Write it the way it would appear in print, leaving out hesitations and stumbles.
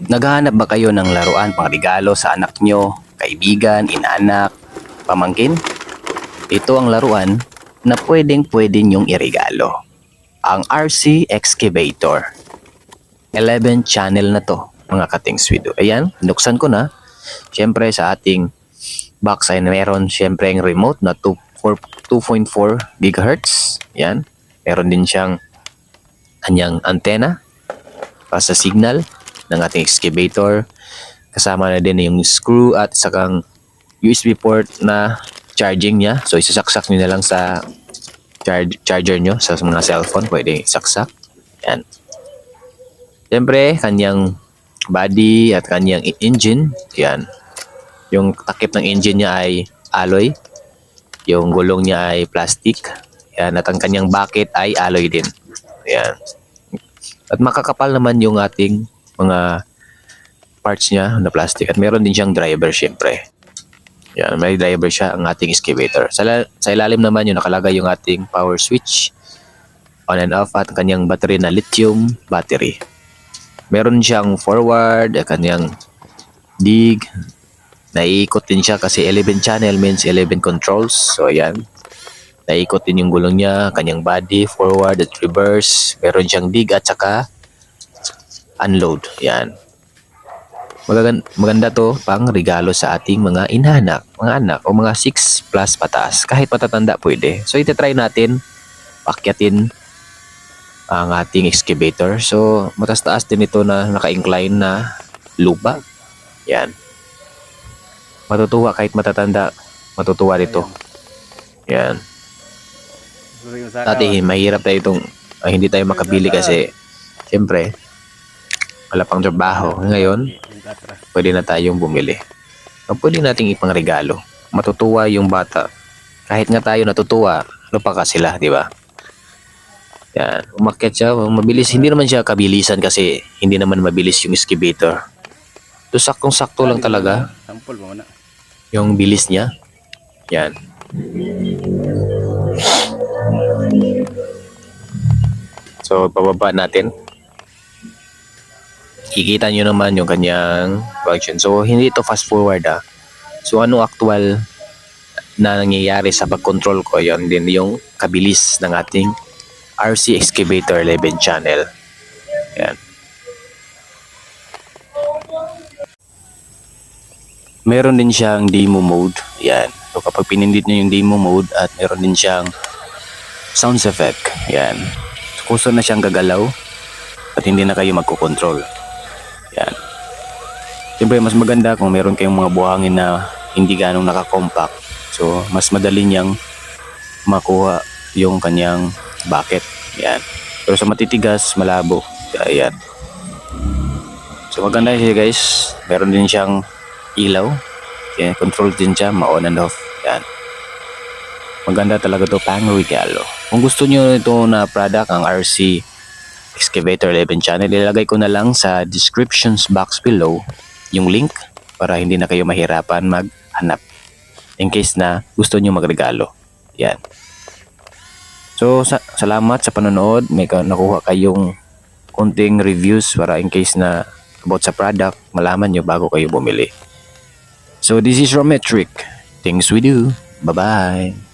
Naghahanap ba kayo ng laruan pang regalo sa anak nyo, kaibigan, inaanak, pamangkin? Ito ang laruan na pwede nyong iregalo. Ang RC Excavator. 11 channel na to, mga katings video. Ayan, binuksan ko na. Siyempre sa ating box ay meron siyempre ang remote na 2.4 GHz. Ayan, meron din siyang kanyang antena para sa signal ng ating excavator. Kasama na din yung screw at sakang USB port na charging niya. So isasaksak nyo na lang sa charger nyo sa mga cellphone. Pwede saksak. Yan. Siyempre, kanyang body at kanyang engine. Yan. Yung takip ng engine niya ay alloy. Yung gulong niya ay plastic. Yan. At ang kanyang bucket ay alloy din. Yan. At makakapal naman yung ating mga parts niya na plastic. At meron din siyang driver syempre. Yan, may driver siya ang ating excavator. Sa ilalim naman yung nakalagay yung ating power switch. On and off at kanyang battery na lithium battery. Meron siyang forward, kanyang dig. Naiikot din siya kasi 11 channel means 11 controls. So ayan. Naiikot din yung gulong niya, kanyang body, forward at reverse. Meron siyang dig at saka unload. Yan. Maganda to pang regalo sa ating mga inanak, mga anak o mga 6 plus pataas. Kahit matatanda pwede. So itatry natin pakyatin ang ating excavator. So matas-taas din ito na naka-incline na lupa. Yan. Matutuwa kahit matatanda. Matutuwa dito. Yan. Dati mahirap tayo itong hindi tayo makabili kasi siyempre wala pang trabaho. Ngayon, pwede na tayong bumili. Pwede nating ipang regalo. Matutuwa yung bata. Kahit nga tayo natutuwa, ano pa ka sila, di ba? Yan, umakyat siya, mabilis. Hindi naman siya kabilisan kasi hindi naman mabilis yung excavator. So, saktong-sakto lang talaga yung bilis niya. Yan. So, pababa natin. Kikita nyo naman yung kanyang function. So, hindi ito fast forward So, ano actual na nangyayari sa pag-control ko, yun din yung kabilis ng ating RC Excavator 11 channel. Yan. Meron din siyang demo mode. Yan. So, kapag pinindit nyo yung demo mode at meron din siyang sounds effect. Yan. So, kuso na siyang gagalaw at hindi na kayo magkocontrol. Yan. Siyempre, mas maganda kung meron kayong mga buhangin na hindi ganong nakakompact. So, mas madali niyang makuha yung kanyang bucket. Yan. Pero sa matitigas, malabo. Ayan. So, maganda siya guys. Meron din siyang ilaw. Yan. Control din siya, ma-on and off. Yan. Maganda talaga to pang regalo. Kung gusto nyo ito na product, ang RC Excavator 11 channel, ilalagay ko na lang sa descriptions box below yung link para hindi na kayo mahirapan maghanap in case na gusto nyo magregalo. Yan. So, salamat sa panonood. May nakuha kayong konting reviews para in case na about sa product, malaman nyo bago kayo bumili. So, this is Rometric. Things we do. Bye-bye.